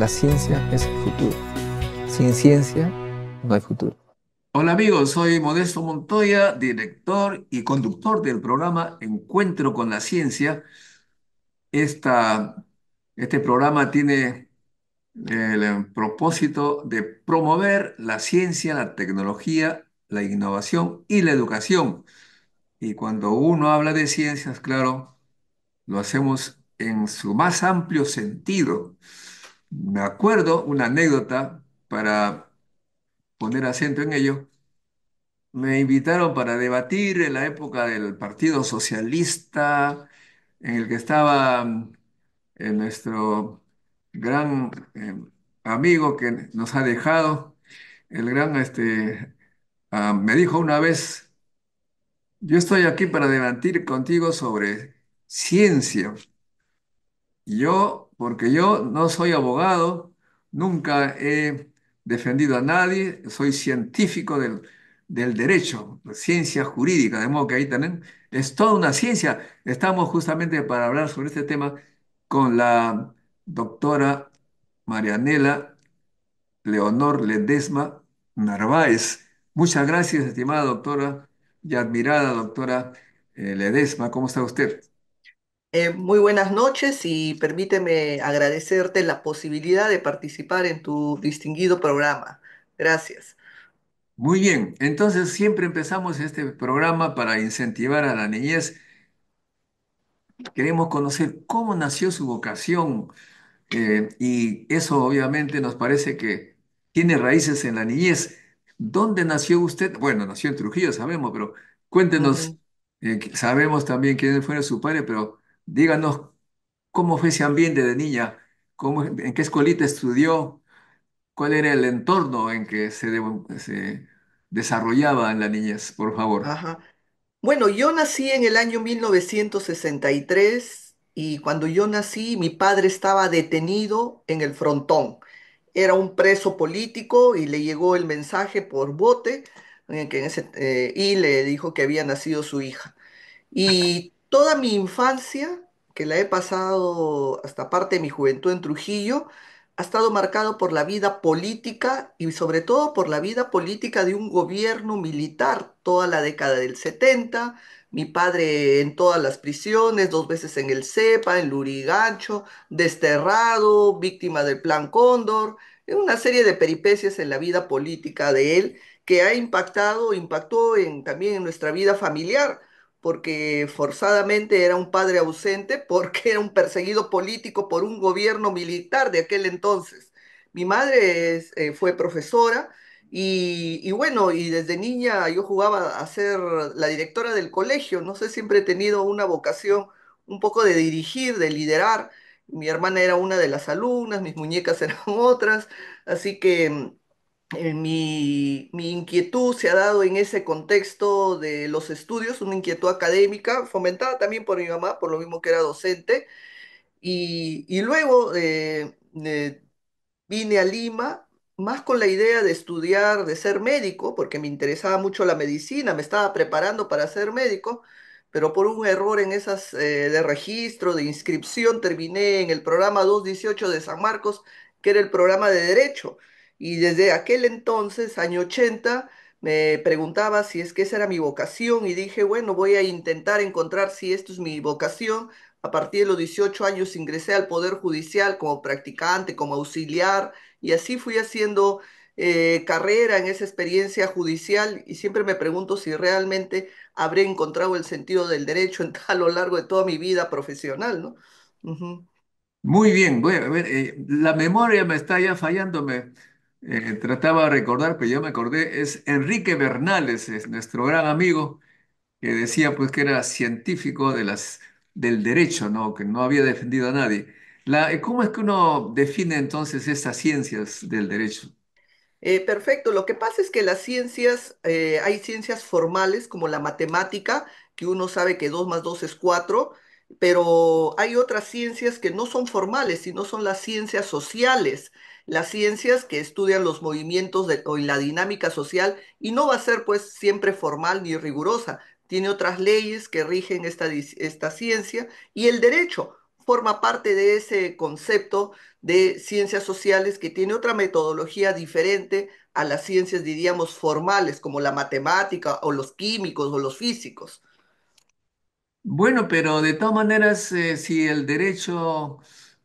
La ciencia es el futuro. Sin ciencia no hay futuro. Hola amigos, soy Modesto Montoya, director y conductor del programa Encuentro con la Ciencia. Esta, este programa tiene el propósito de promover la ciencia, la tecnología, la innovación y la educación. Y cuando uno habla de ciencias, claro, lo hacemos en su más amplio sentido. Me acuerdo una anécdota para poner acento en ello. Me invitaron para debatir en la época del Partido Socialista, en el que estaba nuestro gran amigo que nos ha dejado, el gran, me dijo una vez, yo estoy aquí para debatir contigo sobre ciencia. Porque yo no soy abogado, nunca he defendido a nadie, soy científico del derecho, ciencia jurídica, de modo que ahí también es toda una ciencia. Estamos justamente para hablar sobre este tema con la doctora Marianela Leonor Ledesma Narváez. Muchas gracias, estimada doctora y admirada doctora Ledesma. ¿Cómo está usted? Muy buenas noches y permíteme agradecerte la posibilidad de participar en tu distinguido programa. Gracias. Muy bien, entonces siempre empezamos este programa para incentivar a la niñez. Queremos conocer cómo nació su vocación y eso obviamente nos parece que tiene raíces en la niñez. ¿Dónde nació usted? Bueno, nació en Trujillo, sabemos, pero cuéntenos, Ujú. sabemos también quién fue su padre, pero díganos cómo fue ese ambiente de niña, en qué escuelita estudió, cuál era el entorno en que se desarrollaba en la niñez, por favor. Ajá. Bueno, yo nací en el año 1963 y cuando yo nací mi padre estaba detenido en el Frontón. Era un preso político y le llegó el mensaje por bote y le dijo que había nacido su hija. Y toda mi infancia, que la he pasado hasta parte de mi juventud en Trujillo, ha estado marcado por la vida política y sobre todo por la vida política de un gobierno militar, toda la década del 70, mi padre en todas las prisiones, dos veces en el CEPA, en Lurigancho, desterrado, víctima del Plan Cóndor, una serie de peripecias en la vida política de él que impactó también en nuestra vida familiar porque forzadamente era un padre ausente, porque era un perseguido político por un gobierno militar de aquel entonces. Mi madre fue profesora y bueno, y desde niña yo jugaba a ser la directora del colegio, no sé, siempre he tenido una vocación un poco de dirigir, de liderar. Mi hermana era una de las alumnas, mis muñecas eran otras, así que mi inquietud se ha dado en ese contexto de los estudios, una inquietud académica, fomentada también por mi mamá, por lo mismo que era docente, y luego vine a Lima más con la idea de estudiar, de ser médico, porque me interesaba mucho la medicina, me estaba preparando para ser médico, pero por un error en esas de registro, de inscripción, terminé en el programa 218 de San Marcos, que era el programa de Derecho. Y desde aquel entonces, año 80, me preguntaba si es que esa era mi vocación y dije, bueno, voy a intentar encontrar si esto es mi vocación. A partir de los 18 años ingresé al Poder Judicial como practicante, como auxiliar, y así fui haciendo carrera en esa experiencia judicial y siempre me pregunto si realmente habré encontrado el sentido del derecho a lo largo de toda mi vida profesional, ¿no? Ujú. Muy bien, voy a ver, la memoria me está ya fallando, trataba de recordar, pero ya me acordé, es Enrique Bernales, es nuestro gran amigo, que decía pues que era científico del derecho, ¿no? Que no había defendido a nadie. ¿Cómo es que uno define entonces estas ciencias del derecho? Perfecto. Lo que pasa es que las ciencias, hay ciencias formales como la matemática, que uno sabe que 2 más 2 es 4, pero hay otras ciencias que no son formales, sino son las ciencias sociales, las ciencias que estudian los movimientos o la dinámica social y no va a ser pues siempre formal ni rigurosa. Tiene otras leyes que rigen esta ciencia y el derecho. forma parte de ese concepto de ciencias sociales que tiene otra metodología diferente a las ciencias, diríamos, formales, como la matemática o los químicos o los físicos. Bueno, pero de todas maneras, si el derecho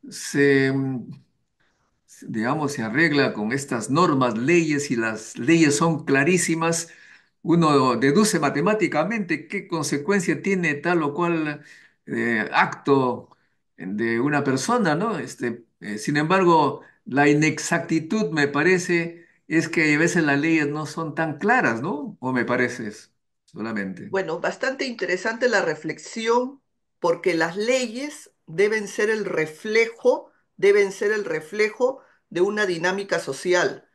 se, digamos, se arregla con estas normas, leyes, y las leyes son clarísimas, uno deduce matemáticamente qué consecuencia tiene tal o cual acto de una persona, ¿no? Sin embargo, la inexactitud, me parece, es que a veces las leyes no son tan claras, ¿no? ¿O me pareces solamente? Bueno, bastante interesante la reflexión porque las leyes deben ser el reflejo de una dinámica social.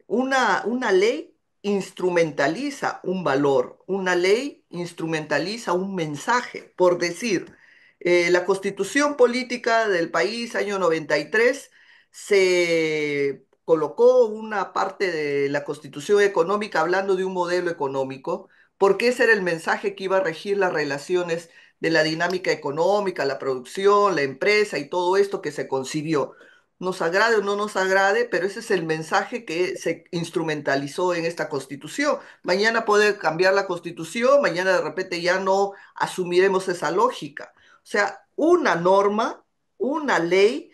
Una ley instrumentaliza un valor, una ley instrumentaliza un mensaje. Por decir, la constitución política del país, año 93, se colocó una parte de la constitución económica hablando de un modelo económico, porque ese era el mensaje que iba a regir las relaciones de la dinámica económica, la producción, la empresa y todo esto que se concibió, nos agrade o no nos agrade, pero ese es el mensaje que se instrumentalizó en esta constitución. Mañana puede cambiar la constitución, mañana de repente ya no asumiremos esa lógica. O sea, una norma, una ley,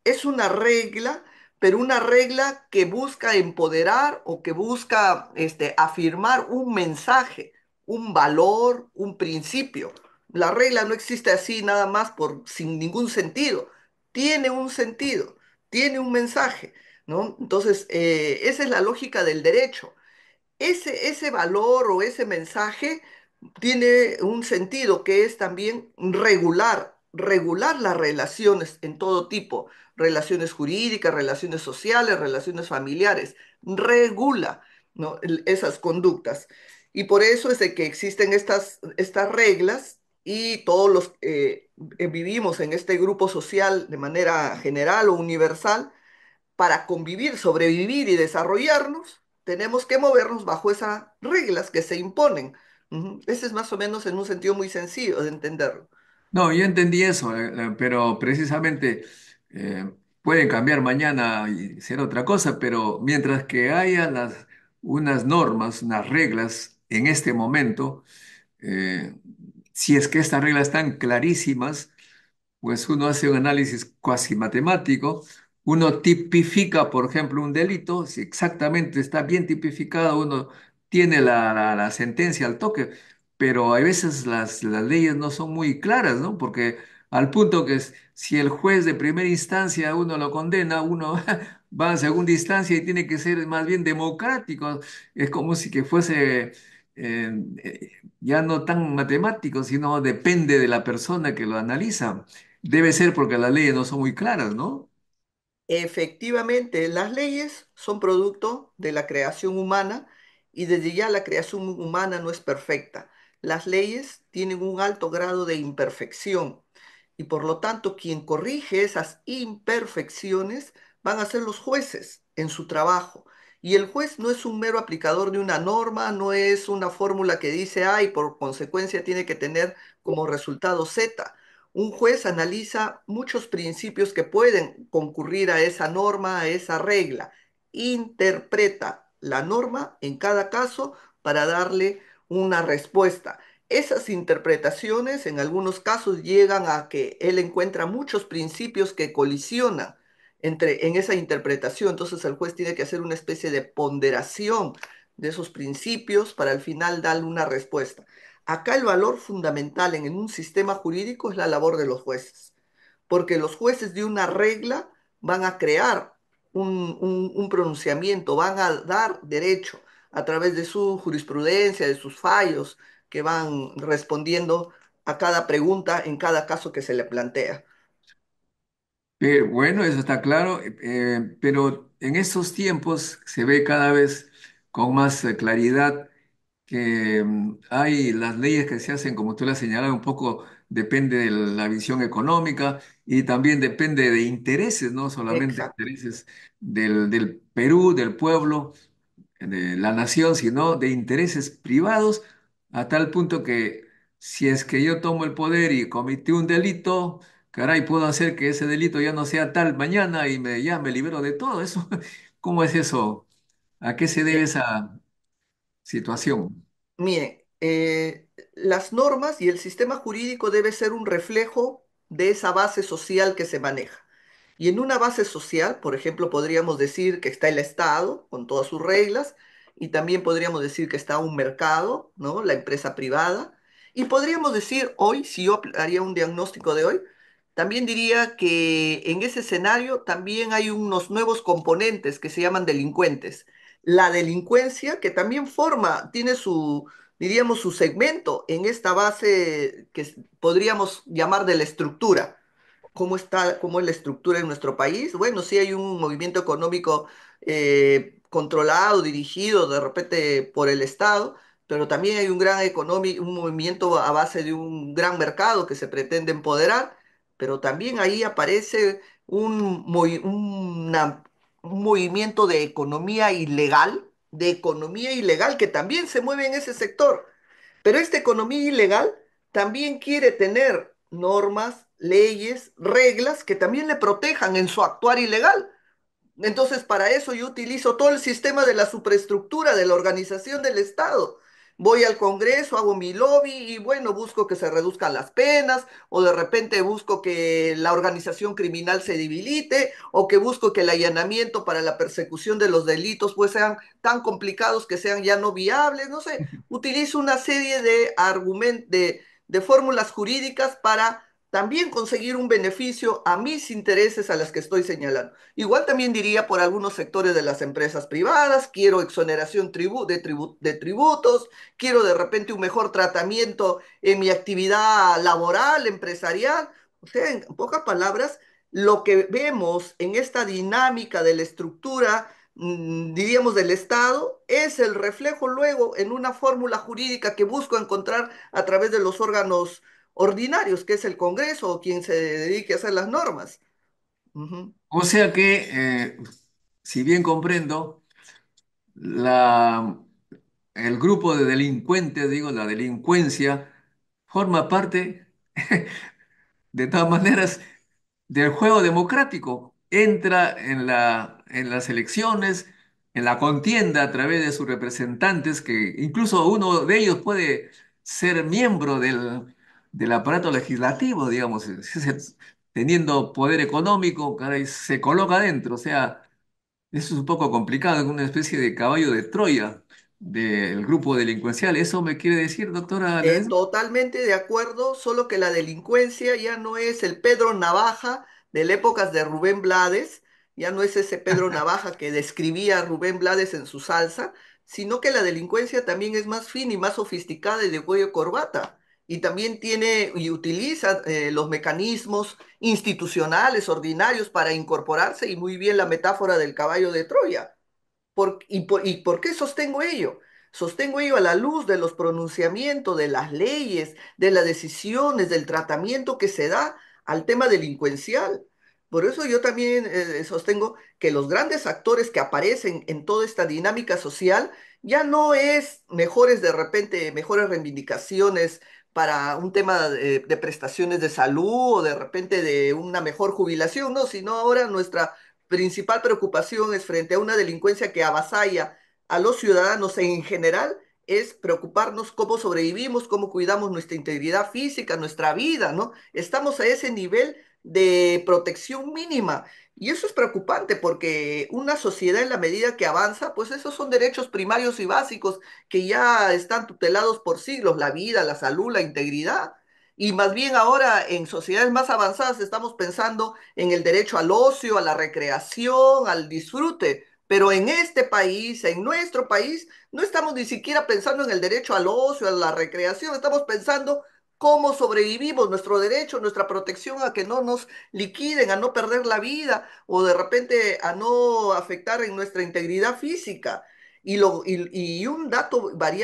es una regla, pero una regla que busca empoderar o que busca afirmar un mensaje, un valor, un principio. La regla no existe así nada más sin ningún sentido. Tiene un sentido, tiene un mensaje, ¿no? Entonces, esa es la lógica del derecho. Ese valor o ese mensaje tiene un sentido que es también regular las relaciones en todo tipo, relaciones jurídicas, relaciones sociales, relaciones familiares, regula, ¿no? Esas conductas. Y por eso es de que existen estas reglas y todos los vivimos en este grupo social de manera general o universal para convivir, sobrevivir y desarrollarnos, tenemos que movernos bajo esas reglas que se imponen. Ese es más o menos en un sentido muy sencillo de entenderlo. No, yo entendí eso, pero precisamente pueden cambiar mañana y ser otra cosa, pero mientras que haya unas normas, unas reglas en este momento, eh, si es que estas reglas están clarísimas, pues uno hace un análisis cuasi matemático, uno tipifica, por ejemplo, un delito, si exactamente está bien tipificado, uno tiene la sentencia al toque, pero a veces las leyes no son muy claras, ¿no? Porque al punto que si el juez de primera instancia uno lo condena, uno va a segunda instancia y tiene que ser más bien democrático, es como si que fuese... ya no tan matemático, sino depende de la persona que lo analiza. Debe ser porque las leyes no son muy claras, ¿no? Efectivamente, las leyes son producto de la creación humana y desde ya la creación humana no es perfecta. Las leyes tienen un alto grado de imperfección y por lo tanto quien corrige esas imperfecciones van a ser los jueces en su trabajo. Y el juez no es un mero aplicador de una norma, no es una fórmula que dice A y por consecuencia tiene que tener como resultado Z. Un juez analiza muchos principios que pueden concurrir a esa norma, a esa regla. Interpreta la norma en cada caso para darle una respuesta. Esas interpretaciones en algunos casos llegan a que él encuentra muchos principios que colisionan en esa interpretación. Entonces el juez tiene que hacer una especie de ponderación de esos principios para al final darle una respuesta. Acá el valor fundamental en un sistema jurídico es la labor de los jueces, porque los jueces de una regla van a crear un pronunciamiento, van a dar derecho a través de su jurisprudencia, de sus fallos, que van respondiendo a cada pregunta en cada caso que se le plantea. Bueno, eso está claro, pero en estos tiempos se ve cada vez con más claridad que hay las leyes que se hacen, como tú lo has señalado, un poco depende de la visión económica y también depende de intereses, no solamente Exacto. intereses del Perú, del pueblo, de la nación, sino de intereses privados, a tal punto que si es que yo tomo el poder y cometí un delito, caray, puedo hacer que ese delito ya no sea tal mañana y ya me libero de todo eso. ¿Cómo es eso? ¿A qué se debe Bien, esa situación? mire, las normas y el sistema jurídico debe ser un reflejo de esa base social que se maneja. Y en una base social, por ejemplo, podríamos decir que está el Estado con todas sus reglas, y también podríamos decir que está un mercado, ¿no? La empresa privada. Y podríamos decir hoy, si yo haría un diagnóstico de hoy, también diría que en ese escenario también hay unos nuevos componentes que se llaman delincuentes. La delincuencia que también tiene su, diríamos, su segmento en esta base que podríamos llamar de la estructura. ¿Cómo es la estructura en nuestro país? Bueno, sí hay un movimiento económico controlado, dirigido de repente por el Estado, pero también hay un movimiento a base de un gran mercado que se pretende empoderar, pero también ahí aparece un movimiento de economía ilegal que también se mueve en ese sector. Pero esta economía ilegal también quiere tener normas, leyes, reglas que también le protejan en su actuar ilegal. Entonces, para eso yo utilizo todo el sistema de la superestructura, de la organización del Estado. Voy al Congreso, hago mi lobby y bueno, busco que se reduzcan las penas o de repente busco que la organización criminal se debilite o que busco que el allanamiento para la persecución de los delitos pues sean tan complicados que sean ya no viables. No sé, utilizo una serie de argumentos, de fórmulas jurídicas para también conseguir un beneficio a mis intereses a las que estoy señalando. Igual también diría por algunos sectores de las empresas privadas, quiero exoneración de tributos, quiero de repente un mejor tratamiento en mi actividad laboral, empresarial. O sea, en pocas palabras, lo que vemos en esta dinámica de la estructura, diríamos, del Estado, es el reflejo luego en una fórmula jurídica que busco encontrar a través de los órganos ordinarios, que es el Congreso o quien se dedique a hacer las normas. Ujú. O sea que, si bien comprendo, la, el grupo de delincuentes, digo, la delincuencia, forma parte, de todas maneras, del juego democrático. Entra en las elecciones, en la contienda a través de sus representantes, que incluso uno de ellos puede ser miembro del aparato legislativo, digamos, teniendo poder económico, caray, se coloca dentro. O sea, eso es un poco complicado, es una especie de caballo de Troya del grupo delincuencial. ¿Eso me quiere decir, doctora Ledesma? Totalmente de acuerdo, solo que la delincuencia ya no es el Pedro Navaja de las épocas de Rubén Blades, ya no es ese Pedro Navaja que describía a Rubén Blades en su salsa, sino que la delincuencia también es más fina y más sofisticada y de cuello corbata. Y también tiene y utiliza los mecanismos institucionales ordinarios para incorporarse, y muy bien la metáfora del caballo de Troya. ¿Y por qué sostengo ello? Sostengo ello a la luz de los pronunciamientos, de las leyes, de las decisiones, del tratamiento que se da al tema delincuencial. Por eso yo también sostengo que los grandes actores que aparecen en toda esta dinámica social ya no es mejores de repente, mejores reivindicaciones para un tema de prestaciones de salud o de repente de una mejor jubilación, no, sino ahora nuestra principal preocupación es frente a una delincuencia que avasalla a los ciudadanos en general, es preocuparnos cómo sobrevivimos, cómo cuidamos nuestra integridad física, nuestra vida, ¿no? Estamos a ese nivel de protección mínima. Y eso es preocupante porque una sociedad en la medida que avanza, pues esos son derechos primarios y básicos que ya están tutelados por siglos, la vida, la salud, la integridad. Y más bien ahora en sociedades más avanzadas estamos pensando en el derecho al ocio, a la recreación, al disfrute. Pero en este país, en nuestro país, no estamos ni siquiera pensando en el derecho al ocio, a la recreación, estamos pensando cómo sobrevivimos, nuestro derecho, nuestra protección a que no nos liquiden, a no perder la vida o de repente a no afectar en nuestra integridad física. Y un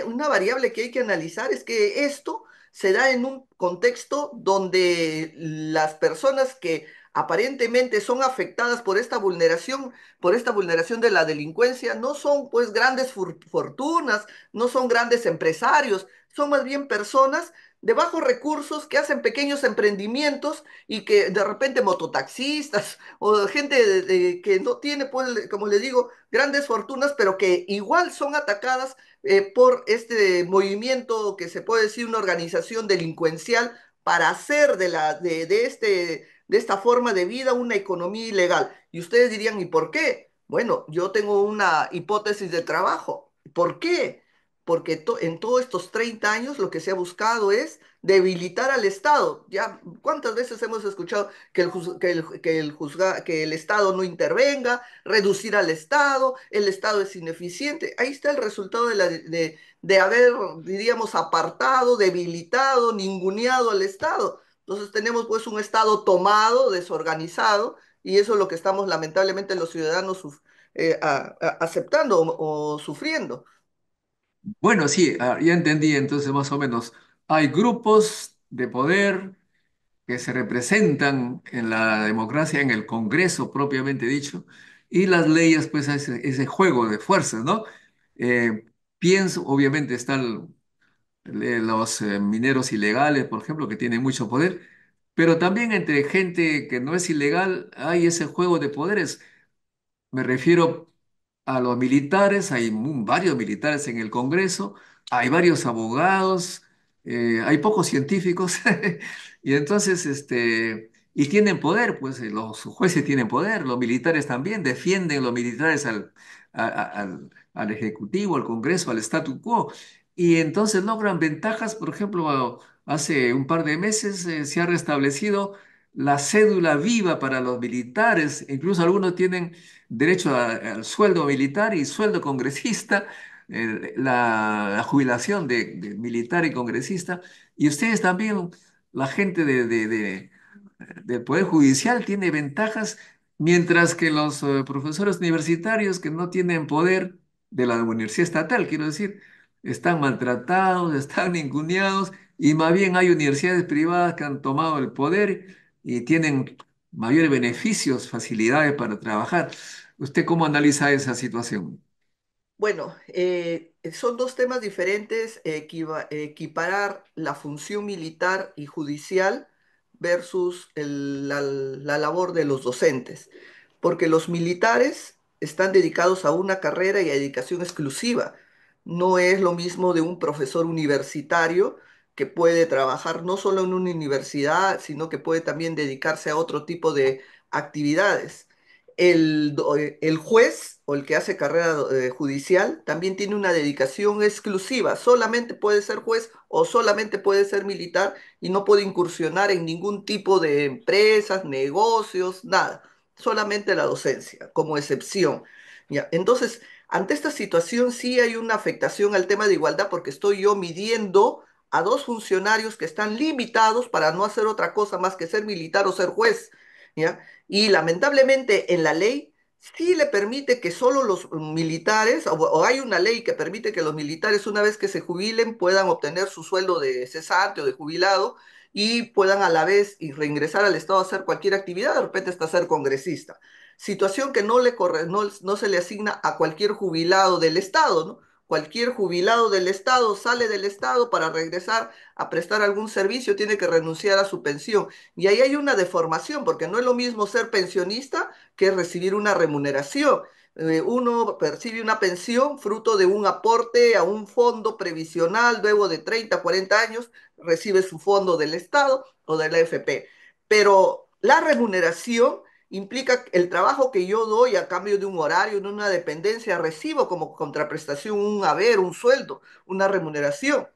una variable que hay que analizar es que esto se da en un contexto donde las personas que aparentemente son afectadas por esta vulneración de la delincuencia, no son pues grandes fortunas, no son grandes empresarios, son más bien personas de bajos recursos que hacen pequeños emprendimientos y que de repente mototaxistas o gente que no tiene, pues, como les digo, grandes fortunas, pero que igual son atacadas por este movimiento que se puede decir una organización delincuencial para hacer de esta forma de vida una economía ilegal. Y ustedes dirían, ¿y por qué? Bueno, yo tengo una hipótesis de trabajo. ¿Por qué? Porque en todos estos 30 años lo que se ha buscado es debilitar al Estado. Ya, ¿cuántas veces hemos escuchado que el Estado no intervenga, reducir al Estado, el Estado es ineficiente? Ahí está el resultado de haber, diríamos, apartado, debilitado, ninguneado al Estado. Entonces tenemos pues un Estado tomado, desorganizado, y eso es lo que estamos lamentablemente los ciudadanos aceptando o sufriendo. Bueno, sí, ya entendí entonces más o menos. Hay grupos de poder que se representan en la democracia, en el Congreso propiamente dicho, y las leyes, pues ese juego de fuerzas, ¿no? Eh, Pienso, obviamente están los mineros ilegales, por ejemplo, que tienen mucho poder, pero también entre gente que no es ilegal hay ese juego de poderes. Me refiero a los militares, hay varios militares en el Congreso, hay varios abogados, hay pocos científicos, y entonces, y tienen poder, pues los jueces tienen poder, los militares también, defienden los militares al Ejecutivo, al Congreso, al statu quo, y entonces logran ventajas, por ejemplo, hace un par de meses se ha restablecido la cédula viva para los militares, incluso algunos tienen derecho al sueldo militar y sueldo congresista, la jubilación de militar y congresista. Y ustedes también, la gente del Poder Judicial tiene ventajas, mientras que los profesores universitarios que no tienen poder de la universidad estatal, quiero decir, están maltratados, están ninguneados, y más bien hay universidades privadas que han tomado el poder y tienen mayores beneficios, facilidades para trabajar. ¿Usted cómo analiza esa situación? Bueno, son dos temas diferentes, equiparar la función militar y judicial versus la labor de los docentes, porque los militares están dedicados a una carrera y a dedicación exclusiva. No es lo mismo de un profesor universitario que puede trabajar no solo en una universidad, sino que puede también dedicarse a otro tipo de actividades. El juez o el que hace carrera judicial también tiene una dedicación exclusiva. Solamente puede ser juez o solamente puede ser militar y no puede incursionar en ningún tipo de empresas, negocios, nada. Solamente la docencia, como excepción. Ya. Entonces, ante esta situación sí hay una afectación al tema de igualdad porque estoy yo midiendo a dos funcionarios que están limitados para no hacer otra cosa más que ser militar o ser juez. ¿Ya? Y lamentablemente en la ley sí le permite que solo los militares, o hay una ley que permite que los militares una vez que se jubilen puedan obtener su sueldo de cesante o de jubilado y puedan a la vez y reingresar al Estado a hacer cualquier actividad, de repente hasta ser congresista. Situación que no se le asigna a cualquier jubilado del Estado, ¿no? Cualquier jubilado del Estado sale del Estado para regresar a prestar algún servicio, tiene que renunciar a su pensión. Y ahí hay una deformación, porque no es lo mismo ser pensionista que recibir una remuneración. Uno percibe una pensión fruto de un aporte a un fondo previsional, luego de 30, 40 años, recibe su fondo del Estado o de la AFP. Pero la remuneración implica el trabajo que yo doy a cambio de un horario, de una dependencia, recibo como contraprestación un haber, un sueldo, una remuneración.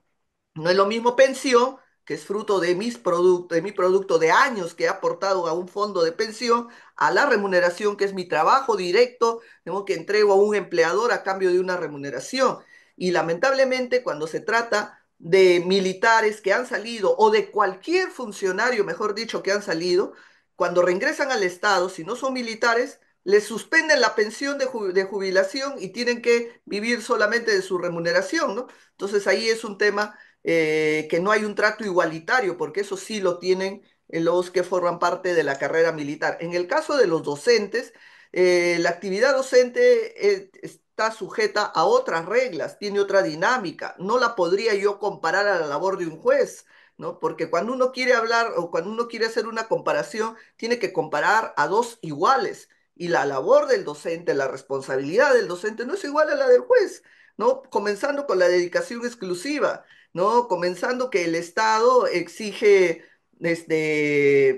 No es lo mismo pensión, que es fruto de de mi producto de años que he aportado a un fondo de pensión, a la remuneración, que es mi trabajo directo, tengo que entrego a un empleador a cambio de una remuneración. Y lamentablemente, cuando se trata de militares que han salido, o de cualquier funcionario, mejor dicho, que han salido, cuando reingresan al Estado, si no son militares, les suspenden la pensión de jubilación y tienen que vivir solamente de su remuneración, ¿no? Entonces ahí es un tema que no hay un trato igualitario, porque eso sí lo tienen los que forman parte de la carrera militar. En el caso de los docentes, la actividad docente está sujeta a otras reglas, tiene otra dinámica. No la podría yo comparar a la labor de un juez. ¿no? Porque cuando uno quiere hablar o cuando uno quiere hacer una comparación, tiene que comparar a dos iguales. Y la labor del docente, la responsabilidad del docente no es igual a la del juez, ¿no? Comenzando con la dedicación exclusiva, ¿no? Comenzando que el Estado exige,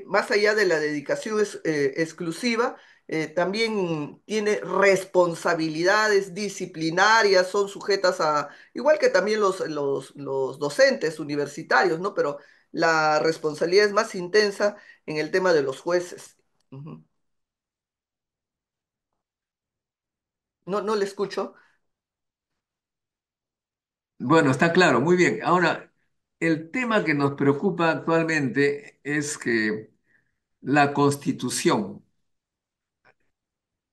más allá de la dedicación exclusiva, también tiene responsabilidades disciplinarias, son sujetas a, igual que también los docentes universitarios, ¿no? Pero la responsabilidad es más intensa en el tema de los jueces. Ujú. No, no le escucho. Bueno, está claro, muy bien. Ahora, el tema que nos preocupa actualmente es que la Constitución.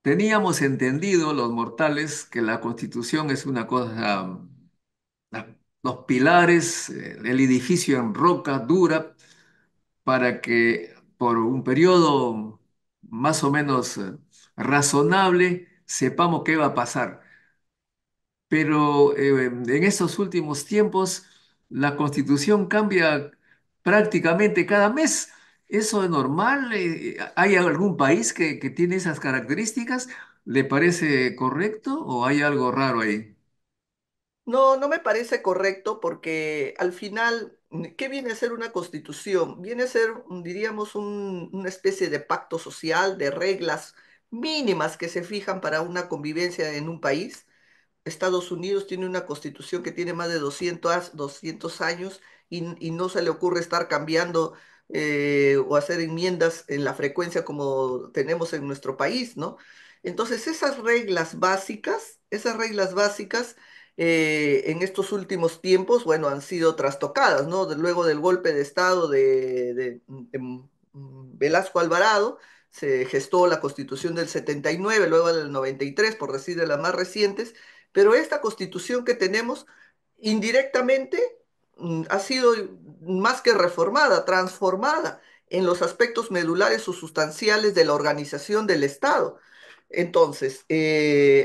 Teníamos entendido los mortales que la Constitución es una cosa, los pilares, el edificio en roca dura, para que por un periodo más o menos razonable sepamos qué va a pasar. Pero en estos últimos tiempos la Constitución cambia prácticamente cada mes. ¿Eso es normal? ¿Hay algún país que tiene esas características? ¿Le parece correcto o hay algo raro ahí? No, no me parece correcto porque al final, ¿qué viene a ser una constitución? Viene a ser, diríamos, una especie de pacto social, de reglas mínimas que se fijan para una convivencia en un país. Estados Unidos tiene una constitución que tiene más de 200 años y no se le ocurre estar cambiando o hacer enmiendas en la frecuencia como tenemos en nuestro país, ¿no? Entonces, esas reglas básicas en estos últimos tiempos, bueno, han sido trastocadas, ¿no? Luego del golpe de Estado de Velasco Alvarado, se gestó la Constitución del 79, luego del 93, por decir de las más recientes, pero esta constitución que tenemos indirectamente ha sido más que reformada, transformada en los aspectos medulares o sustanciales de la organización del Estado. Entonces,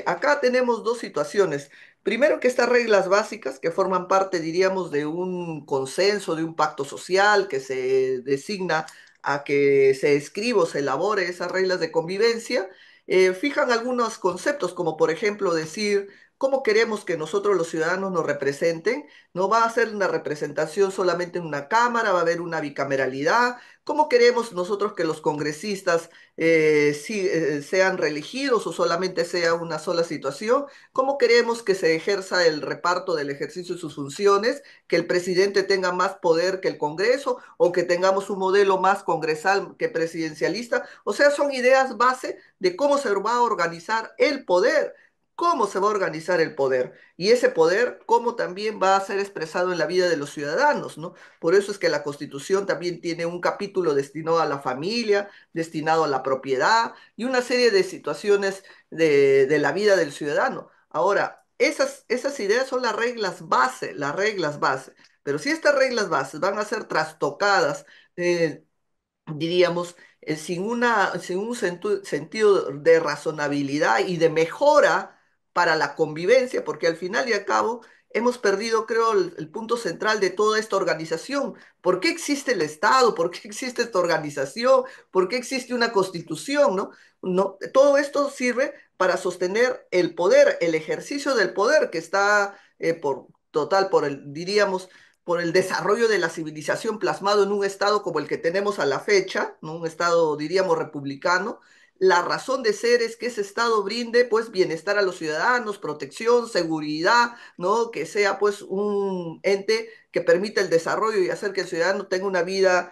acá tenemos dos situaciones. Primero que estas reglas básicas que forman parte, diríamos, de un consenso, de un pacto social que se designa a que se escriba o se elabore esas reglas de convivencia, fijan algunos conceptos, como por ejemplo decir cómo queremos que nosotros los ciudadanos nos representen. No va a ser una representación solamente en una cámara, va a haber una bicameralidad. ¿Cómo queremos nosotros que los congresistas sean reelegidos o solamente sea una sola situación? ¿Cómo queremos que se ejerza el reparto del ejercicio de sus funciones? ¿Que el presidente tenga más poder que el Congreso o que tengamos un modelo más congresal que presidencialista? O sea, son ideas base de cómo se va a organizar el poder, cómo se va a organizar el poder y ese poder cómo también va a ser expresado en la vida de los ciudadanos, ¿no? Por eso es que la Constitución también tiene un capítulo destinado a la familia, destinado a la propiedad y una serie de situaciones de la vida del ciudadano. Ahora, esas ideas son las reglas base. Pero si estas reglas bases van a ser trastocadas, eh, diríamos, sin un sentido de razonabilidad y de mejora para la convivencia, porque al final y al cabo hemos perdido, creo, el punto central de toda esta organización. ¿Por qué existe el Estado? ¿Por qué existe esta organización? ¿Por qué existe una constitución? ¿No? No, todo esto sirve para sostener el poder, el ejercicio del poder que está por el, diríamos, por el desarrollo de la civilización plasmado en un estado como el que tenemos a la fecha, ¿no? Un estado, diríamos, republicano. La razón de ser es que ese estado brinde, pues, bienestar a los ciudadanos, protección, seguridad, ¿no? Que sea, pues, un ente que permita el desarrollo y hacer que el ciudadano tenga una vida,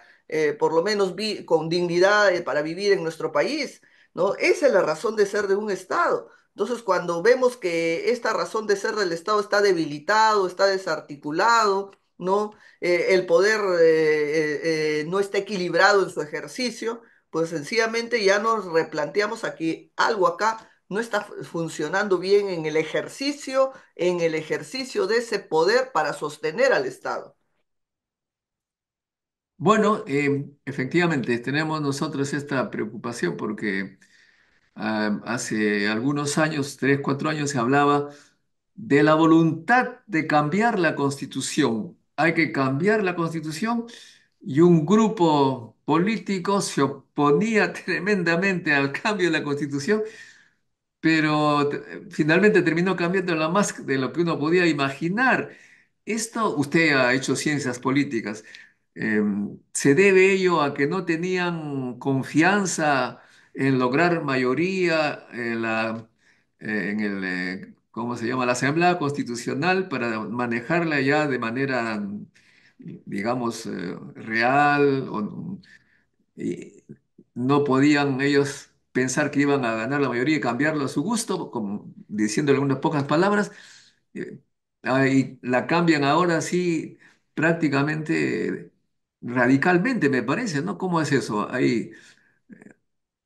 por lo menos, con dignidad para vivir en nuestro país, ¿no? Esa es la razón de ser de un estado. Entonces, cuando vemos que esta razón de ser del Estado está debilitado, está desarticulado, ¿no? El poder no está equilibrado en su ejercicio, pues sencillamente ya nos replanteamos aquí algo acá no está funcionando bien en el ejercicio de ese poder para sostener al Estado. Bueno, efectivamente tenemos nosotros esta preocupación porque hace algunos años, 3, 4 años, se hablaba de la voluntad de cambiar la Constitución. hay que cambiar la Constitución y un grupo político se oponía tremendamente al cambio de la Constitución, pero finalmente terminó cambiando la más de lo que uno podía imaginar. Esto, usted ha hecho ciencias políticas. ¿Se debe ello a que no tenían confianza en lograr mayoría en el, ¿cómo se llama? La Asamblea Constitucional para manejarla ya de manera, digamos, real? Y no podían ellos pensar que iban a ganar la mayoría y cambiarlo a su gusto, como diciéndole unas pocas palabras, eh, y la cambian ahora sí prácticamente radicalmente, me parece, ¿no? ¿Cómo es eso? Ahí,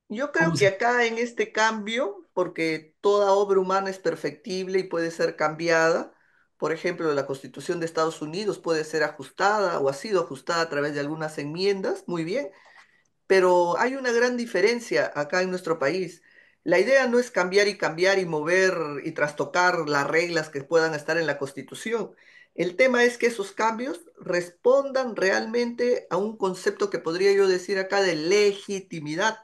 Yo ¿cómo creo que se- acá en este cambio, porque toda obra humana es perfectible y puede ser cambiada, por ejemplo, la Constitución de Estados Unidos puede ser ajustada o ha sido ajustada a través de algunas enmiendas, muy bien, pero hay una gran diferencia acá en nuestro país. La idea no es cambiar y mover y trastocar las reglas que puedan estar en la Constitución. El tema es que esos cambios respondan realmente a un concepto que podría yo decir acá de legitimidad,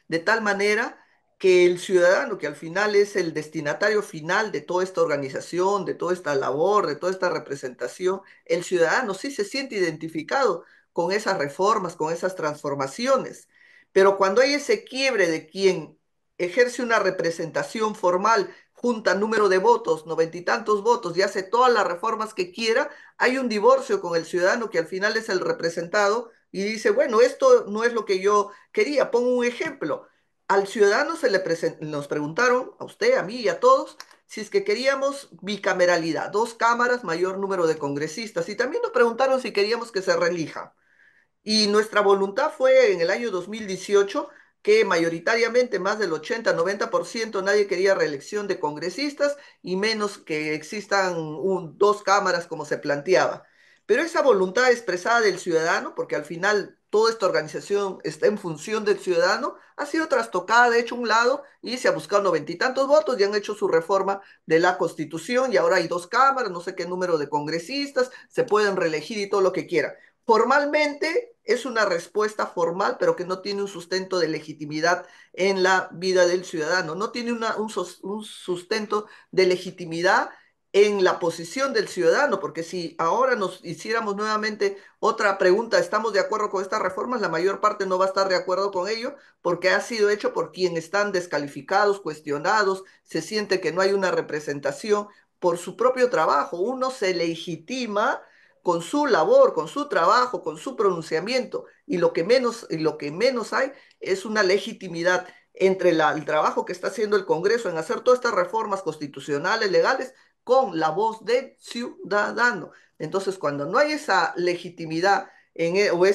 de tal manera que el ciudadano, que al final es el destinatario final de toda esta organización, de toda esta labor, de toda esta representación, el ciudadano sí se siente identificado con esas reformas, con esas transformaciones. Pero cuando hay ese quiebre de quien ejerce una representación formal, junta número de votos, noventa y tantos votos, y hace todas las reformas que quiera, hay un divorcio con el ciudadano que al final es el representado y dice, bueno, esto no es lo que yo quería. Pongo un ejemplo. Al ciudadano nos preguntaron, a usted, a mí y a todos, si es que queríamos bicameralidad, dos cámaras, mayor número de congresistas, y también nos preguntaron si queríamos que se relija. Y nuestra voluntad fue en el año 2018 que mayoritariamente más del 80-90% nadie quería reelección de congresistas y menos que existan dos cámaras como se planteaba. Pero esa voluntad expresada del ciudadano, porque al final toda esta organización está en función del ciudadano, ha sido trastocada, de hecho, a un lado y se ha buscado noventa y tantos votos y han hecho su reforma de la Constitución y ahora hay dos cámaras, no sé qué número de congresistas, se pueden reelegir y todo lo que quieran. Formalmente es una respuesta formal, pero que no tiene un sustento de legitimidad en la vida del ciudadano, no tiene un sustento de legitimidad en la posición del ciudadano, porque si ahora nos hiciéramos nuevamente otra pregunta, ¿estamos de acuerdo con estas reformas? La mayor parte no va a estar de acuerdo con ello, porque ha sido hecho por quienes están descalificados, cuestionados, se siente que no hay una representación por su propio trabajo. Uno se legitima con su labor, con su trabajo, con su pronunciamiento, y lo que menos hay es una legitimidad entre el trabajo que está haciendo el Congreso en hacer todas estas reformas constitucionales, legales, con la voz del ciudadano. Entonces, cuando no hay esa legitimidad o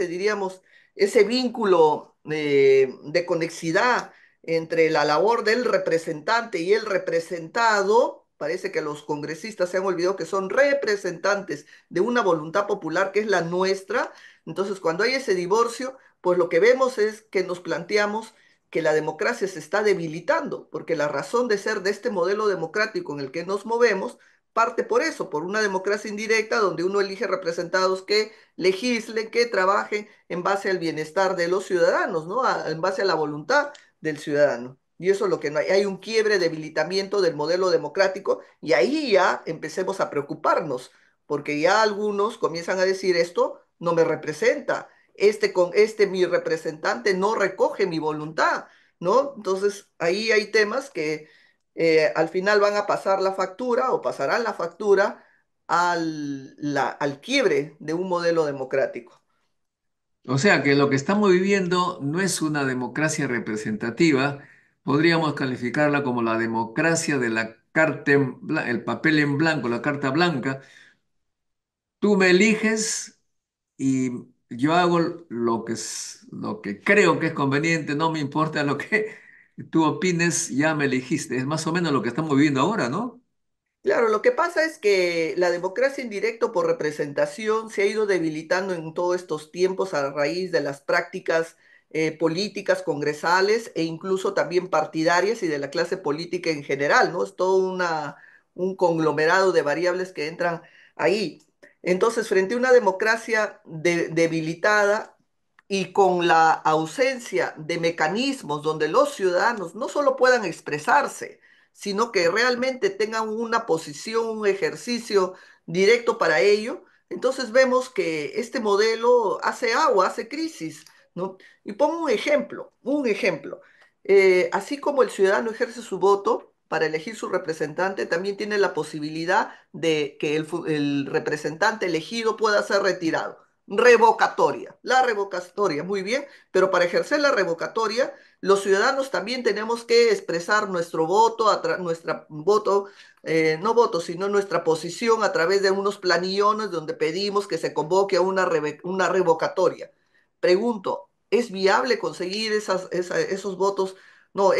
diríamos, ese vínculo de conexidad entre la labor del representante y el representado, parece que los congresistas se han olvidado que son representantes de una voluntad popular que es la nuestra. Entonces, cuando hay ese divorcio, pues lo que vemos es que nos planteamos que la democracia se está debilitando, porque la razón de ser de este modelo democrático en el que nos movemos parte por eso, por una democracia indirecta donde uno elige representados que legislen, que trabajen en base al bienestar de los ciudadanos, ¿no? En base a la voluntad del ciudadano. Y eso es lo que no hay. Hay un quiebre, debilitamiento del modelo democrático y ahí ya empecemos a preocuparnos, porque ya algunos comienzan a decir esto no me representa, mi representante no recoge mi voluntad, ¿no? Entonces ahí hay temas que al final van a pasar la factura o pasarán la factura al quiebre de un modelo democrático. O sea que lo que estamos viviendo no es una democracia representativa, podríamos calificarla como la democracia de la el papel en blanco, la carta blanca. Tú me eliges y yo hago lo que creo que es conveniente, no me importa lo que tú opines, ya me elegiste. Es más o menos lo que estamos viviendo ahora, ¿no? Claro, lo que pasa es que la democracia indirecta por representación se ha ido debilitando en todos estos tiempos a raíz de las prácticas políticas congresales e incluso también partidarias y de la clase política en general, ¿no? Es todo un conglomerado de variables que entran ahí. Entonces, frente a una democracia debilitada y con la ausencia de mecanismos donde los ciudadanos no solo puedan expresarse, sino que realmente tengan una posición, un ejercicio directo para ello, entonces vemos que este modelo hace agua, hace crisis, ¿no? Y pongo un ejemplo. Así como el ciudadano ejerce su voto para elegir su representante, también tiene la posibilidad de que el representante elegido pueda ser retirado. Revocatoria, la revocatoria, muy bien, pero para ejercer la revocatoria, los ciudadanos también tenemos que expresar nuestro voto, nuestra voto, no voto, sino nuestra posición a través de unos planillones donde pedimos que se convoque a una revocatoria. Pregunto, ¿es viable conseguir esos votos, no,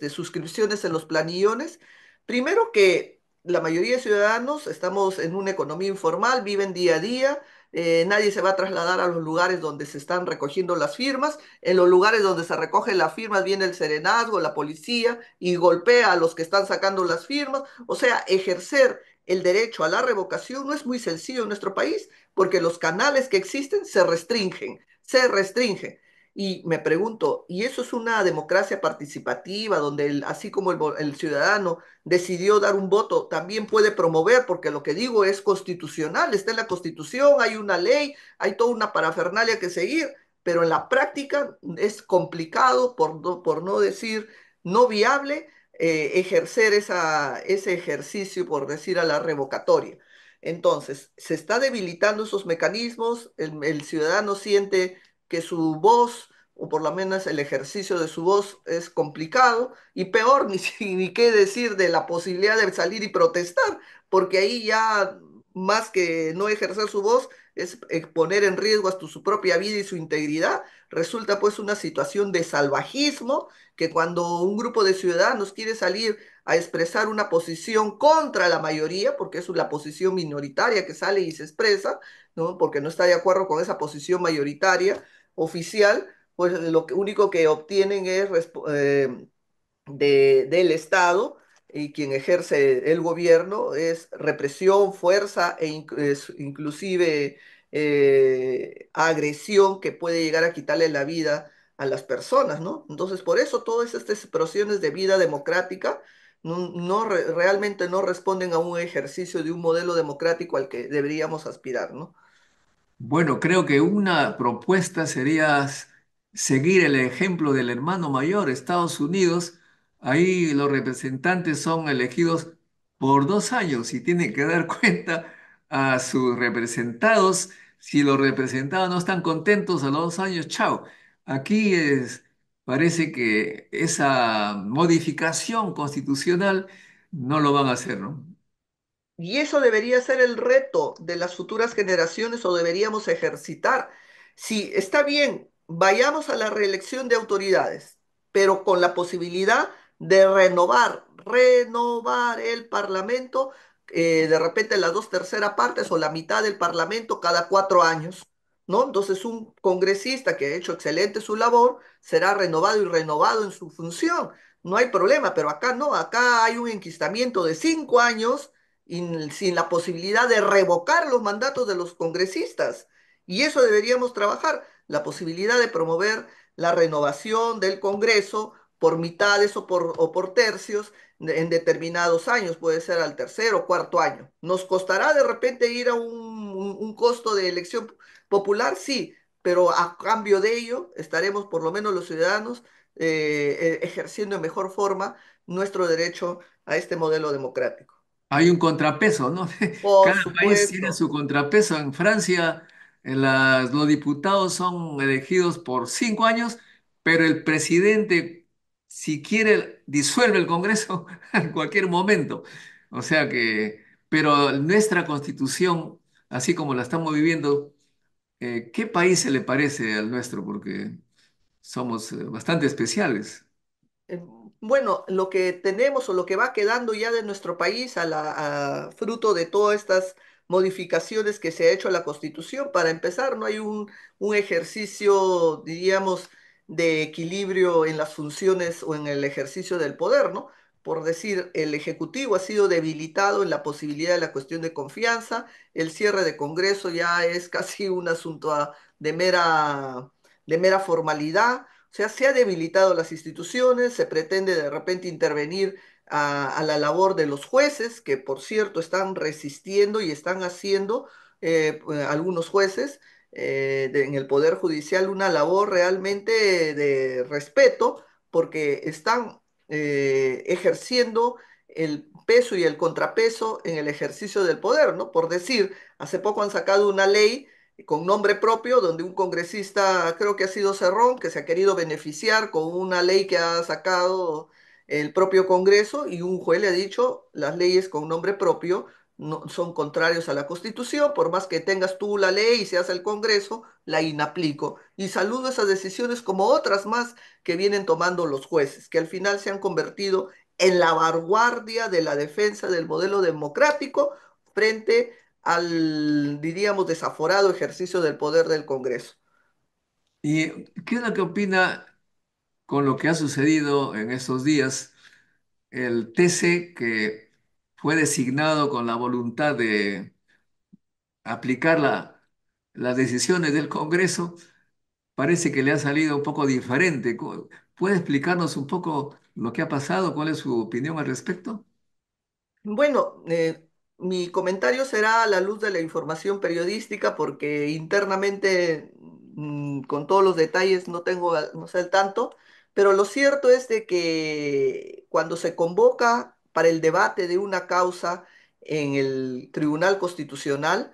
suscripciones en los planillones? Primero que la mayoría de ciudadanos estamos en una economía informal, viven día a día, nadie se va a trasladar a los lugares donde se están recogiendo las firmas, en los lugares donde se recogen las firmas viene el serenazgo, la policía y golpea a los que están sacando las firmas, o sea, ejercer el derecho a la revocación no es muy sencillo en nuestro país porque los canales que existen se restringen, se restringen. Y me pregunto, ¿y eso es una democracia participativa donde así como el ciudadano decidió dar un voto, también puede promover, porque lo que digo es constitucional, está en la Constitución, hay una ley, hay toda una parafernalia que seguir, pero en la práctica es complicado, por no decir no viable, ejercer ese ejercicio, por decir, a la revocatoria. Entonces, se está debilitando esos mecanismos, el ciudadano siente que su voz, o por lo menos el ejercicio de su voz, es complicado, y peor, ni qué decir de la posibilidad de salir y protestar, porque ahí ya más que no ejercer su voz, es poner en riesgo hasta su propia vida y su integridad. Resulta pues una situación de salvajismo que cuando un grupo de ciudadanos quiere salir a expresar una posición contra la mayoría, porque es la posición minoritaria que sale y se expresa, ¿no? Porque no está de acuerdo con esa posición mayoritaria oficial, pues único que obtienen es del Estado y quien ejerce el gobierno es represión, fuerza inclusive agresión que puede llegar a quitarle la vida a las personas, ¿no? Entonces, por eso todas estas expresiones de vida democrática realmente no responden a un ejercicio de un modelo democrático al que deberíamos aspirar, ¿no? Bueno, creo que una propuesta sería seguir el ejemplo del hermano mayor, Estados Unidos. Ahí los representantes son elegidos por 2 años y tienen que dar cuenta a sus representados. Si los representados no están contentos a los 2 años, chao. Aquí parece que esa modificación constitucional no lo van a hacer, ¿no? Y eso debería ser el reto de las futuras generaciones o deberíamos ejercitar. Si está bien, vayamos a la reelección de autoridades, pero con la posibilidad de renovar el Parlamento, de repente las dos terceras partes o la mitad del Parlamento cada 4 años, ¿no? Entonces un congresista que ha hecho excelente su labor será renovado y renovado en su función. No hay problema, pero acá no, acá hay un enquistamiento de 5 años sin la posibilidad de revocar los mandatos de los congresistas. Y eso deberíamos trabajar, la posibilidad de promover la renovación del Congreso por mitades o por tercios en determinados años, puede ser al tercer o cuarto año. ¿Nos costará de repente ir a un costo de elección popular? Sí, pero a cambio de ello estaremos, por lo menos los ciudadanos, ejerciendo de mejor forma nuestro derecho a este modelo democrático. Hay un contrapeso, ¿no? Por Cada país tiene supuesto. su contrapeso. En Francia, los diputados son elegidos por 5 años, pero el presidente, si quiere, disuelve el Congreso en cualquier momento. O sea que, pero nuestra constitución, así como la estamos viviendo, ¿qué país se le parece al nuestro? Porque somos bastante especiales. Eh, Bueno, lo que tenemos o lo que va quedando ya de nuestro país a fruto de todas estas modificaciones que se ha hecho a la Constitución, para empezar, no hay un ejercicio, diríamos, de equilibrio en las funciones o en el ejercicio del poder, ¿no? por decir, el Ejecutivo ha sido debilitado en la posibilidad de la cuestión de confianza, el cierre de Congreso ya es casi un asunto de mera formalidad, o sea, se ha debilitado las instituciones, se pretende de repente intervenir a la labor de los jueces, que por cierto están resistiendo y están haciendo algunos jueces en el Poder Judicial una labor realmente de respeto, porque están ejerciendo el peso y el contrapeso en el ejercicio del poder, ¿no? Por decir, hace poco han sacado una ley con nombre propio, donde un congresista, creo que ha sido Cerrón, que se ha querido beneficiar con una ley que ha sacado el propio Congreso, y un juez le ha dicho, las leyes con nombre propio no, son contrarios a la Constitución, por más que tengas tú la ley y seas el Congreso, la inaplico. Y saludo esas decisiones como otras más que vienen tomando los jueces, que al final se han convertido en la vanguardia de la defensa del modelo democrático frente al, diríamos, desaforado ejercicio del poder del Congreso. ¿Y qué es lo que opina con lo que ha sucedido en estos días? El TC que fue designado con la voluntad de aplicar las decisiones del Congreso, parece que le ha salido un poco diferente. ¿Puede explicarnos un poco lo que ha pasado? ¿Cuál es su opinión al respecto? Bueno, mi comentario será a la luz de la información periodística porque internamente con todos los detalles no tengo, no sé el tanto, pero lo cierto es de que cuando se convoca para el debate de una causa en el Tribunal Constitucional,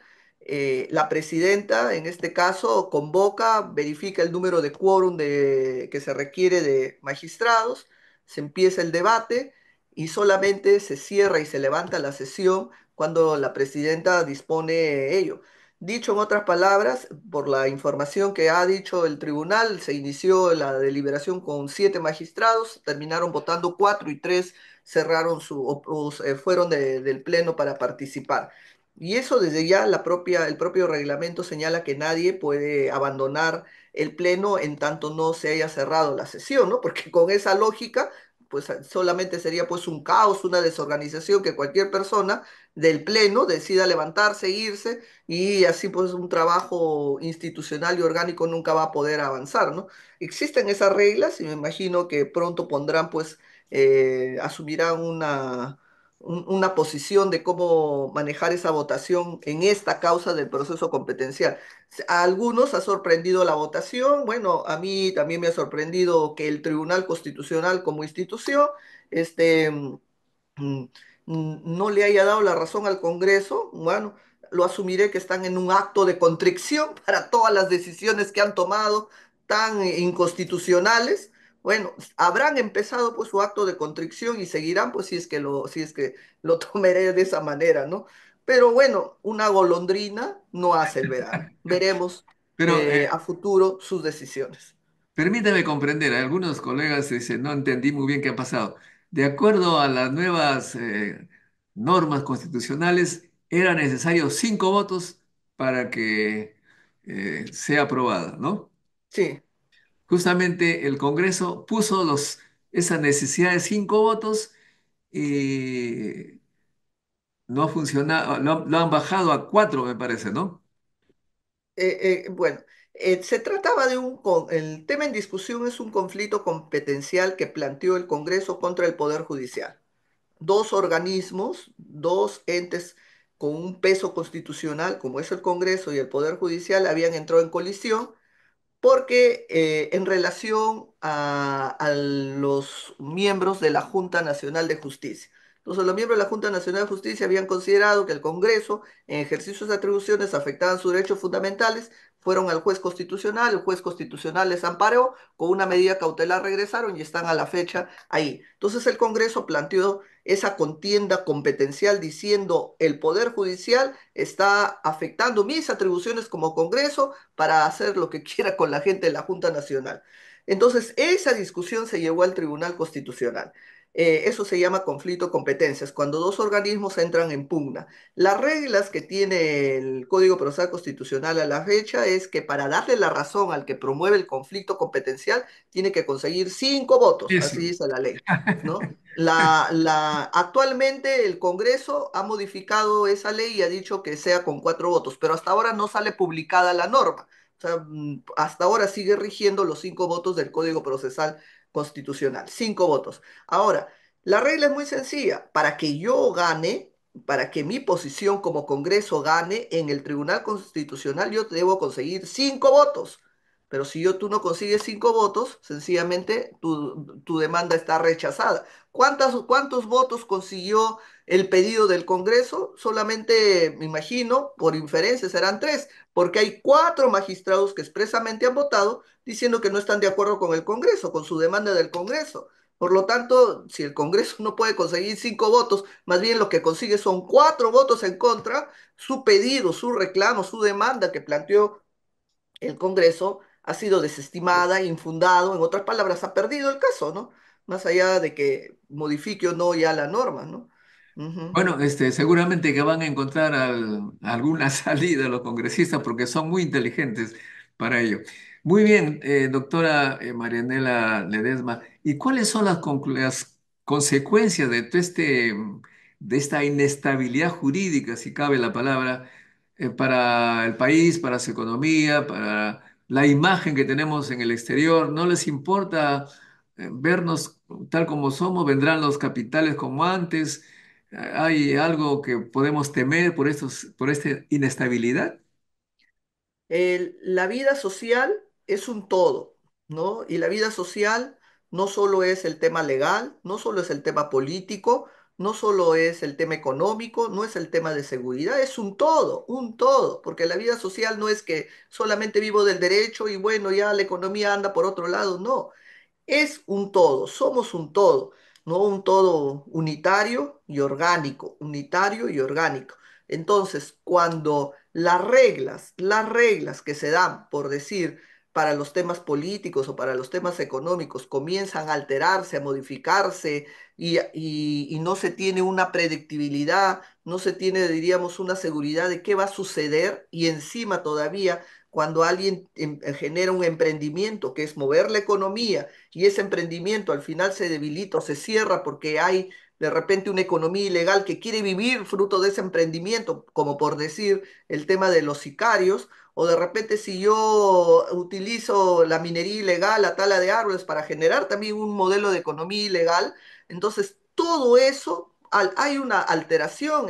la presidenta en este caso convoca, verifica el número de quórum que se requiere de magistrados, se empieza el debate y solamente se cierra y se levanta la sesión cuando la presidenta dispone ello. Dicho en otras palabras, por la información que ha dicho el tribunal, se inició la deliberación con 7 magistrados, terminaron votando 4 y 3 cerraron fueron del pleno para participar. Y eso desde ya el propio reglamento señala que nadie puede abandonar el pleno en tanto no se haya cerrado la sesión, ¿no? Porque con esa lógica pues solamente sería pues un caos, una desorganización que cualquier persona del pleno decida levantarse, irse y así pues un trabajo institucional y orgánico nunca va a poder avanzar, ¿no? Existen esas reglas y me imagino que pronto pondrán pues, asumirán una posición de cómo manejar esa votación en esta causa del proceso competencial. A algunos ha sorprendido la votación, bueno, a mí también me ha sorprendido que el Tribunal Constitucional como institución este, mm, no le haya dado la razón al Congreso. Bueno, lo asumiré que están en un acto de contrición para todas las decisiones que han tomado tan inconstitucionales. Bueno, habrán empezado pues su acto de contrición y seguirán pues si es que lo tomaré de esa manera, ¿no? Pero bueno, una golondrina no hace el verano. Veremos Pero a futuro sus decisiones. permítame comprender, algunos colegas dicen, no entendí muy bien qué ha pasado. De acuerdo a las nuevas normas constitucionales, era necesario 5 votos para que sea aprobada, ¿no? Sí. Justamente el Congreso puso esa necesidad de 5 votos y no ha funcionado, lo han bajado a 4, me parece, ¿no? Bueno, se trataba de el tema en discusión es un conflicto competencial que planteó el Congreso contra el Poder Judicial. Dos organismos, dos entes con un peso constitucional, como es el Congreso y el Poder Judicial, habían entrado en colisión porque en relación a los miembros de la Junta Nacional de Justicia. Entonces, los miembros de la Junta Nacional de Justicia habían considerado que el Congreso, en ejercicio de atribuciones, afectaban sus derechos fundamentales, fueron al juez constitucional, el juez constitucional les amparó, con una medida cautelar regresaron y están a la fecha ahí. Entonces, el Congreso planteó esa contienda competencial diciendo el Poder Judicial está afectando mis atribuciones como Congreso para hacer lo que quiera con la gente de la Junta Nacional. Entonces, esa discusión se llevó al Tribunal Constitucional. Eso se llama conflicto de competencias, cuando dos organismos entran en pugna. Las reglas que tiene el Código Procesal Constitucional a la fecha es que para darle la razón al que promueve el conflicto competencial, tiene que conseguir 5 votos, Eso. así dice la ley, ¿no? Actualmente el Congreso ha modificado esa ley y ha dicho que sea con 4 votos, pero hasta ahora no sale publicada la norma. O sea, hasta ahora sigue rigiendo los 5 votos del Código Procesal Constitucional. 5 votos. Ahora, la regla es muy sencilla. Para que yo gane, para que mi posición como Congreso gane en el Tribunal Constitucional, yo debo conseguir 5 votos. Pero si tú no consigues 5 votos, sencillamente tu demanda está rechazada. ¿Cuántos votos consiguió el pedido del Congreso? Solamente, me imagino, por inferencia serán 3, porque hay 4 magistrados que expresamente han votado diciendo que no están de acuerdo con el Congreso, con su demanda del Congreso. Por lo tanto, si el Congreso no puede conseguir 5 votos, más bien lo que consigue son 4 votos en contra, su pedido, su reclamo, su demanda que planteó el Congreso ha sido desestimada, infundado, en otras palabras, ha perdido el caso, ¿no? Más allá de que modifique o no ya la norma, ¿no? Ujú. Bueno, seguramente que van a encontrar alguna salida los congresistas porque son muy inteligentes para ello. Muy bien, doctora Marianela Ledesma, ¿y cuáles son las consecuencias de de esta inestabilidad jurídica, si cabe la palabra, para el país, para su economía, para la imagen que tenemos en el exterior? ¿No les importa vernos tal como somos? ¿Vendrán los capitales como antes? ¿Hay algo que podemos temer por esta inestabilidad? La vida social es un todo, ¿no? Y la vida social no solo es el tema legal, no solo es el tema político, no solo es el tema económico, no es el tema de seguridad, es un todo, porque la vida social no es que solamente vivo del derecho y bueno, ya la economía anda por otro lado, no. Es un todo, somos un todo, no un todo unitario y orgánico. Entonces, cuando las reglas que se dan, por decir, para los temas políticos o para los temas económicos, comienzan a alterarse, a modificarse y no se tiene una predictibilidad, no se tiene, diríamos, una seguridad de qué va a suceder y encima todavía cuando alguien genera un emprendimiento que es mover la economía y ese emprendimiento al final se debilita o se cierra porque hay de repente una economía ilegal que quiere vivir fruto de ese emprendimiento, como por decir el tema de los sicarios, o de repente si yo utilizo la minería ilegal, la tala de árboles para generar también un modelo de economía ilegal, entonces todo eso, hay una alteración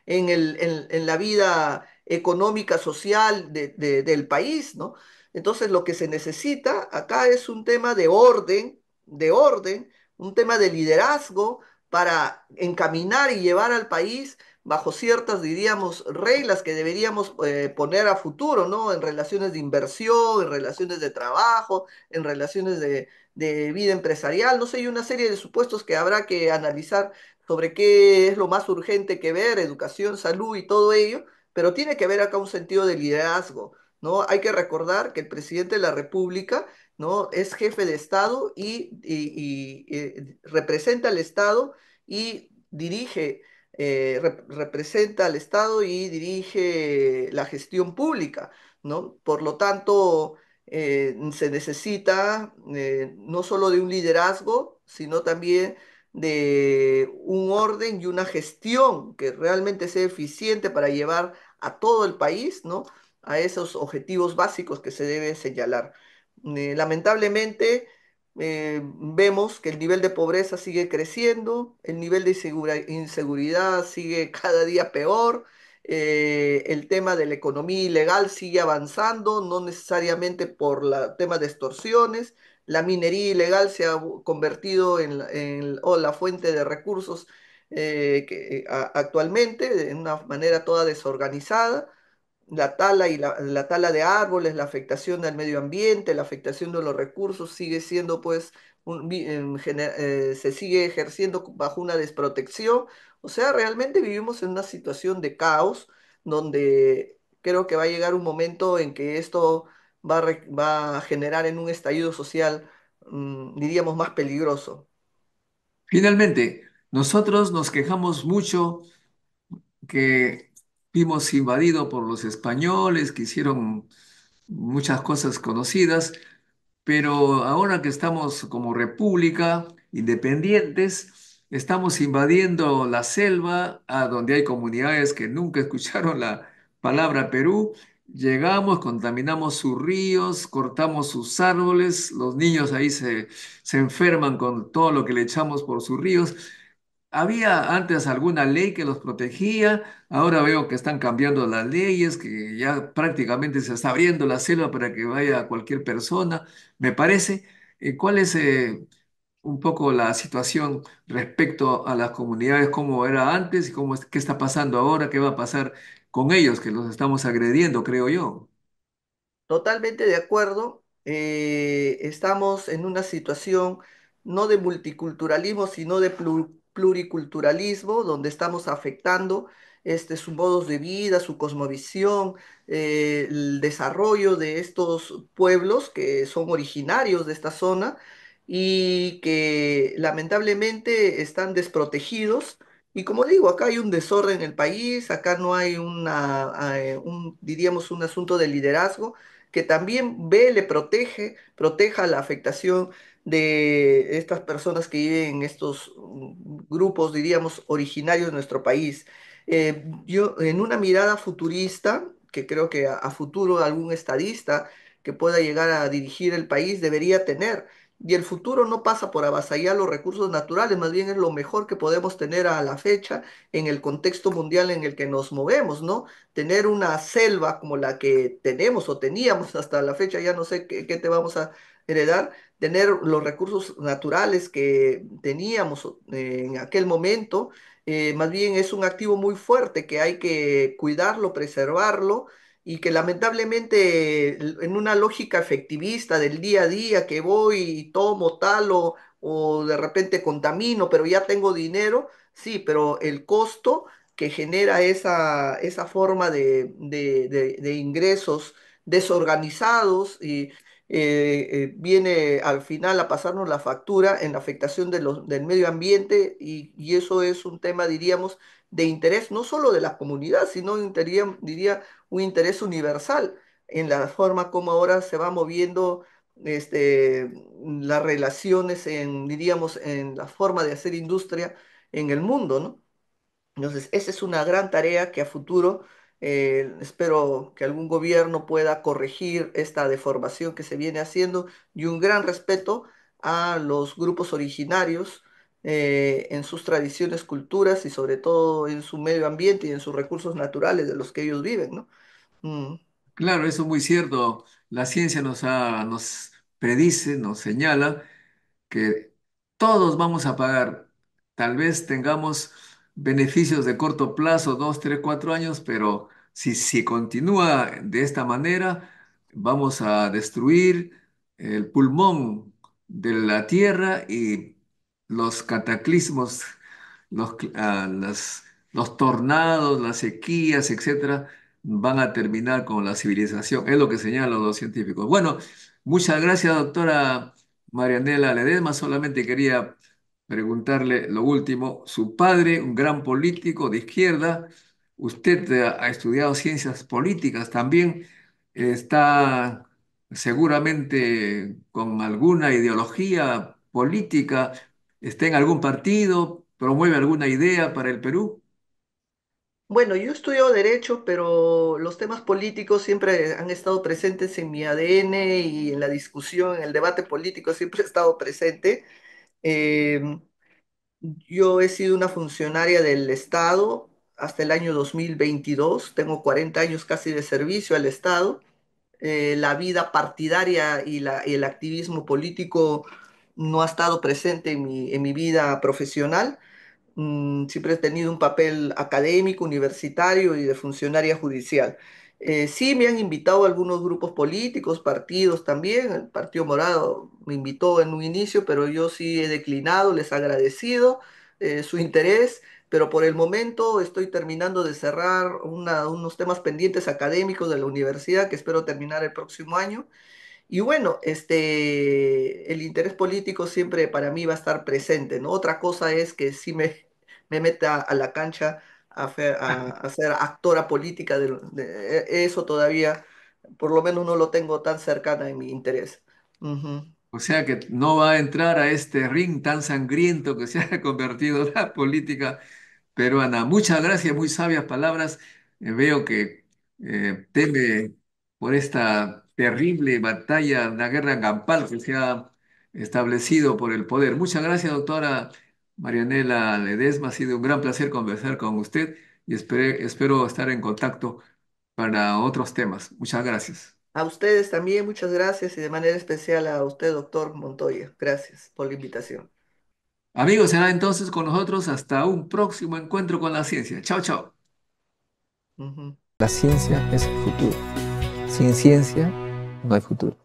en la vida económica, social del país, ¿no? Entonces, lo que se necesita acá es un tema de orden, un tema de liderazgo para encaminar y llevar al país bajo ciertas, diríamos, reglas que deberíamos poner a futuro, ¿no? En relaciones de inversión, en relaciones de trabajo, en relaciones de vida empresarial, no sé, hay una serie de supuestos que habrá que analizar sobre qué es lo más urgente que ver, educación, salud y todo ello, pero tiene que haber acá un sentido de liderazgo, ¿no? Hay que recordar que el presidente de la República, ¿no? Es jefe de Estado y representa al Estado y representa al Estado y dirige la gestión pública, ¿no? Por lo tanto, se necesita no solo de un liderazgo, sino también de un orden y una gestión que realmente sea eficiente para llevar a todo el país, ¿no? A esos objetivos básicos que se debe señalar. Lamentablemente, vemos que el nivel de pobreza sigue creciendo, el nivel de inseguridad sigue cada día peor, el tema de la economía ilegal sigue avanzando, no necesariamente por el tema de extorsiones, la minería ilegal se ha convertido o la fuente de recursos actualmente de una manera toda desorganizada. La tala de árboles, la afectación al medio ambiente, la afectación de los recursos sigue siendo pues se sigue ejerciendo bajo una desprotección. O sea, realmente vivimos en una situación de caos donde creo que va a llegar un momento en que esto va a generar en un estallido social, diríamos, más peligroso. Finalmente, nosotros nos quejamos mucho que fuimos invadidos por los españoles, que hicieron muchas cosas conocidas, pero ahora que estamos como república, independientes, estamos invadiendo la selva, a donde hay comunidades que nunca escucharon la palabra Perú. Llegamos, contaminamos sus ríos, cortamos sus árboles, los niños ahí se enferman con todo lo que le echamos por sus ríos. Había antes alguna ley que los protegía, ahora veo que están cambiando las leyes, que ya prácticamente se está abriendo la selva para que vaya cualquier persona, me parece. ¿Cuál es un poco la situación respecto a las comunidades, cómo era antes y qué está pasando ahora, qué va a pasar con ellos, que los estamos agrediendo, creo yo? Totalmente de acuerdo. Estamos en una situación no de multiculturalismo, sino de pluriculturalismo, donde estamos afectando sus modos de vida, su cosmovisión, el desarrollo de estos pueblos que son originarios de esta zona y que lamentablemente están desprotegidos. Y como digo, acá hay un desorden en el país, acá no hay diríamos, un asunto de liderazgo que también vele, proteja la afectación de estas personas que viven en estos grupos, diríamos, originarios de nuestro país. Yo, en una mirada futurista, que creo que a futuro algún estadista que pueda llegar a dirigir el país debería tener, y el futuro no pasa por avasallar los recursos naturales, más bien es lo mejor que podemos tener a la fecha en el contexto mundial en el que nos movemos, ¿no? Tener una selva como la que tenemos o teníamos hasta la fecha, ya no sé qué te vamos a heredar, tener los recursos naturales que teníamos en aquel momento, más bien es un activo muy fuerte que hay que cuidarlo, preservarlo y que lamentablemente en una lógica efectivista del día a día que voy y tomo tal o de repente contamino, pero ya tengo dinero, sí, pero el costo que genera esa forma de ingresos desorganizados y viene al final a pasarnos la factura en la afectación del medio ambiente y eso es un tema, diríamos, de interés no solo de la comunidad, sino diría un interés universal en la forma como ahora se va moviendo las relaciones diríamos, en la forma de hacer industria en el mundo, ¿no? Entonces, esa es una gran tarea que a futuro espero que algún gobierno pueda corregir esta deformación que se viene haciendo y un gran respeto a los grupos originarios en sus tradiciones, culturas y sobre todo en su medio ambiente y en sus recursos naturales de los que ellos viven, ¿no? Mm. Claro, eso es muy cierto. La ciencia nos predice, nos señala que todos vamos a pagar. Tal vez tengamos beneficios de corto plazo, 2, 3, 4 años, pero si continúa de esta manera, vamos a destruir el pulmón de la tierra y los cataclismos, los tornados, las sequías, etcétera, van a terminar con la civilización. Es lo que señalan los científicos. Bueno, muchas gracias, doctora Marianela Ledesma. Solamente quería preguntarle lo último. Su padre, un gran político de izquierda, usted ha estudiado ciencias políticas también, está seguramente con alguna ideología política, está en algún partido, promueve alguna idea para el Perú. Bueno, yo estudio derecho, pero los temas políticos siempre han estado presentes en mi ADN y en la discusión, en el debate político siempre he estado presente. Eh, yo he sido una funcionaria del Estado hasta el año 2022. Tengo 40 años casi de servicio al Estado. La vida partidaria y el activismo político no ha estado presente en mi vida profesional. Siempre he tenido un papel académico, universitario y de funcionaria judicial. Sí, me han invitado algunos grupos políticos, partidos también. El Partido Morado me invitó en un inicio, pero yo sí he declinado, les he agradecido su interés, pero por el momento estoy terminando de cerrar unos temas pendientes académicos de la universidad que espero terminar el próximo año Y bueno, el interés político siempre para mí va a estar presente, ¿no? Otra cosa es que sí me meta a la cancha a ser actora política, eso todavía, por lo menos no lo tengo tan cercana en mi interés. Ujú. O sea que no va a entrar a este ring tan sangriento que se ha convertido la política peruana. Muchas gracias, muy sabias palabras. Veo que teme por esta terrible batalla, la guerra campal que se ha establecido por el poder. Muchas gracias, doctora Marianela Ledesma. Ha sido un gran placer conversar con usted y espero estar en contacto para otros temas. Muchas gracias. A ustedes también, muchas gracias y de manera especial a usted, doctor Montoya. Gracias por la invitación. Amigos, será entonces con nosotros hasta un próximo encuentro con la ciencia. Chao, chao. Ujú. La ciencia es el futuro. Sin ciencia no hay futuro.